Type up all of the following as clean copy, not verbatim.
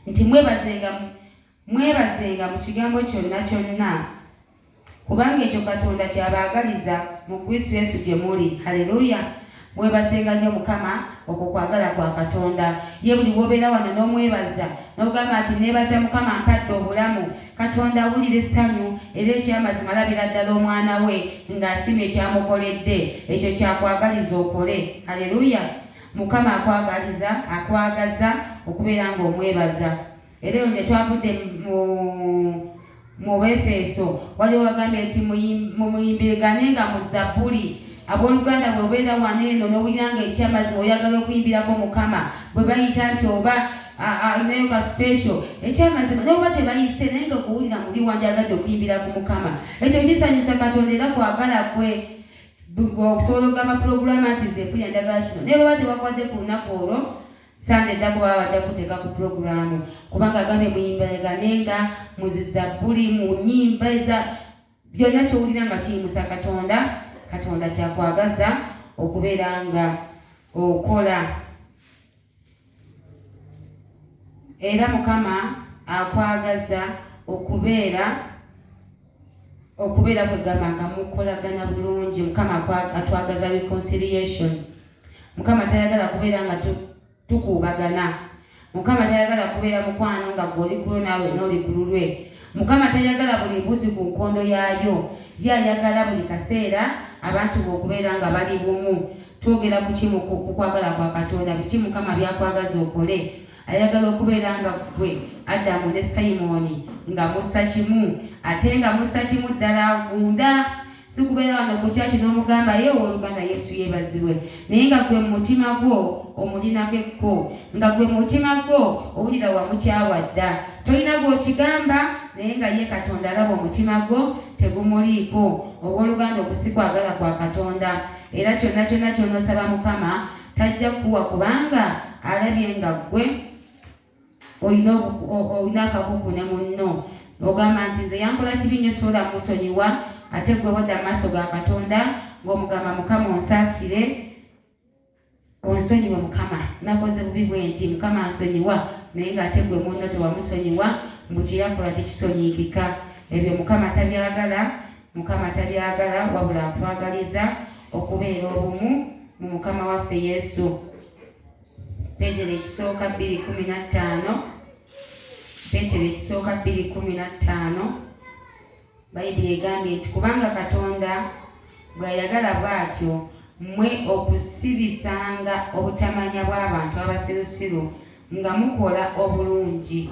nti mwebazenga mu kigambo kyonna kyonna kubanga ekyo Katonda kyabaagaliza mu Kristo Yesu gye muli. Haleluya. Mwebazenga nnyo Mukama okwo kwagala kwa Katonda. Ye buli wobeera wano n'omwebaza n'ogamba nti neebaza Mukama ampadde obulamu, Katonda awulira essanyu era ekyamazima alabira ddala omwana we ng'asimye ekyamukoledde, ekyo kyakwagaliza okole. Haleluya. Mukama akwagaza okubeera ng'omwebaza. Era eyo ne twavudde mu Efeso waliwo wagambye nti muyimbiriganenga mu Zabbuli. Abooluganda bw'obeera wano eno n'owulira nga ekyamazima oyagala okuyimbirako Mukama, bwe bayita nti oba ayinayo ka special ekyamazima n'oba tebayise naye nga okuwulira muli wandyagadde okuyimbira ku Mukama, ekyo kisanyusa Katonda era kwagala kwe. Okusobola okugamba pulogulaamu nti nze mpulira ndagala kino naye baba tebakwadde ku lunaku olwo Sande ddako baba badde kuteeka ku pulogulaamu, kubanga agambye muyimbiriganenga mu Zabbuli, mu nnyimba byonna kyowulira nga kiyimusa Katonda. Katonda kyakwagaza okubeera nga okola. Era Mukama akwagaza okubeera kwegamba nga mukolagana bulungi. Mukama atwagaza reconciliation. Mukama tayagala kubeera nga tukuubagana. Mukama tayagala kubeera mukwano nga gwe oli kulo naawe n'oli ku lulwe. Mukama tayagala buli mbuzi ku nkondo yaayo. Ye ayagala buli kaseera abantu okubeera nga bali bumu. Twogera ku kimu ku kwagala kwa Katonda, biki Mukama byakwagaza okole. Ayagala okubeera nga gwe Adamu ne Simoni nga mussa kimu, ate nga mussa kimu ddala gunda. Si kubeera wano ku kyaki n'omugamba ye owooluganda Yesu yeebazibwe, naye nga gwe mu mutima gwo omulinako ekko, nga gwe mu mutima gwo owulira wamukyawadda. Tolina gw'okigamba naye nga ye Katonda alaba omutima gwo tegumuliiko. Owooluganda okusikwagala kwa Katonda. Era kyonna ky'onoosaba Mukama tajja kukuwa kubanga alabye nga gwe olina akakuku ne munno. Ogamba nti nze yankola kibi nnyo sobola musonyiwa, ate gwe wadda mu maaso ga Katonda ng'omugamba Mukama onsaasire, onsonyiwe Mukama, nakoze bubi bwe nti Mukama ansonyiwa, naye ng'ate gwe munno tewamusonyiwa, mbu kye yakola tekisonyiikika. Ebyo Mukama tabyagala. Mukama tabyagala, wabula atwagaliza okubeera obumu mu Mukama waffe Yesu. Petero ekisooka 2:15. Petero ekisooka 2:15. Bayibuli egambye nti kubanga Katonda bw'ayagala bw'atyo mmwe okusibisanga obutamanya bw'abantu abasirusiru nga mukola obulungi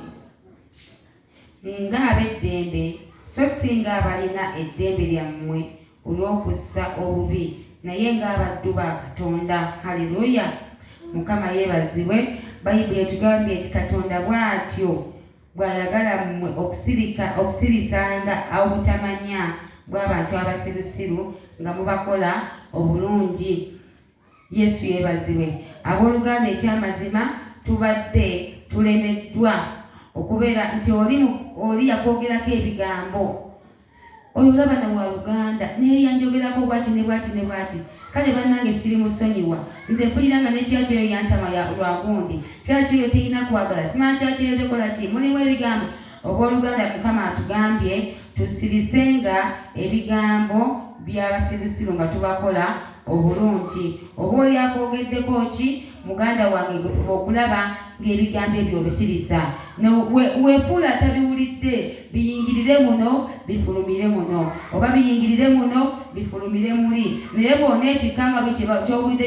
ng'ab'eddembe, so si ng'abalina eddembe lyammwe olw'okussa obubi, naye ng'abaddu ba Katonda. Haleluya. Mukama yeebazibwe. Bayibuli etugambye nti Katonda bw'atyo bw'ayagala mmwe okusibisanga obutamanya bw'abantu abasirusiru nga mubakola obulungi. Yesu yeebazibwe. Abooluganda ekyamazima tubadde tulemeddwa okubeera nti oli yakwogerako ebigambo, oyo olaba na waluganda naye yanjogerako bwati ne bwati ne bwati, kale bannange siri musonyiwa, nze mpulira nga nekyaki eyo yantama lwagundi, kyaki eyo terina kwagala, simanya kyaki eyo tekola ki, mulimu ebigambo. Obooluganda Mukama atugambye tusirisenga ebigambo by'abasirusiru nga tubakola obulungi. Oba oli akwogeddeko ki muganda wange, gwe fuba okulaba ng'ebigambo ebyo obisirisa. Weefuula tabiwulidde, biyingirire muno bifulumire muno, oba biyingirire muno bifulumire muli. Naye bw'oneetikanga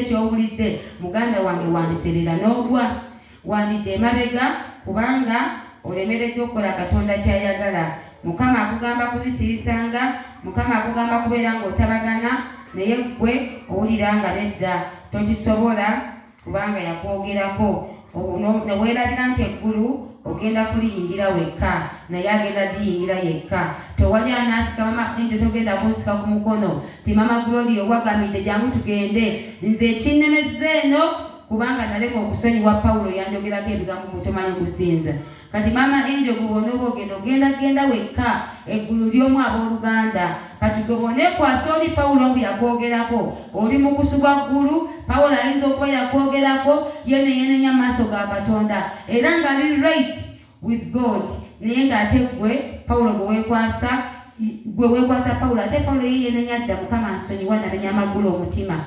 kyowulidde muganda wange wandiserera n'ogwa, wandidde emabega kubanga olemereddwa okukola Katonda kyayagala. Mukama akugamba kubisirisanga, Mukama akugamba kubeera ng'otabagana, naye gwe owulira nga nedda tokisobola kubanga yakwogerako. Neweerabira nti eggulu ogenda kuliyingira wekka, naye agenda liyingira yekka. Tewali anaasika mama Enjo, togenda kunsika ku mukono ti mama Gloria owagamidde jangu tugende. Nze ekinnemezza eno kubanga naleka okusonyiwa Pawulo yanjogerako ebigambo mutomanyi kusinza. Kati mama Enjo gubone ogenda wekka, eggulu ly'omu abooluganda. Kati gubone kwasa oli Pawulo mbu yakwogerako, oli mu kusubwa ggulu. Pawulo ayinza okuba yakwogerako yenenya maaso ga Katonda era nga ali right with God. Naye ng'ate gwe Pawulo gwe weekwasa Pawulo, ate Pawulo ye nenyadda Mukama nsonyiwa namenya amagulu omutima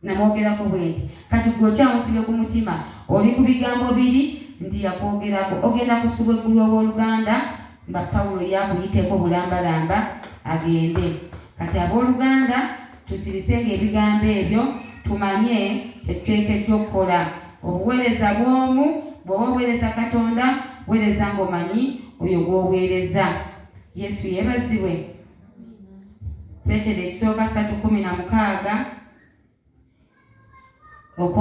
namwogerako bwe nti kati gwe okyamusibye ku mutima oli ku bigambo biri nti yakwogerako ogenda kusubwa eggulu owooluganda mba Pawulo yakuyiteko bulambalamba agende. Kati abooluganda tusirisenga ebigambo ebyo tumanye kyetuteekeddwa okukola. Obuweereza bw'omu bw'oba oweereza Katonda weereza ng'omanyi oyo gw'oweereza. Yesu yeebazibwe. Petero ekisooka 3:16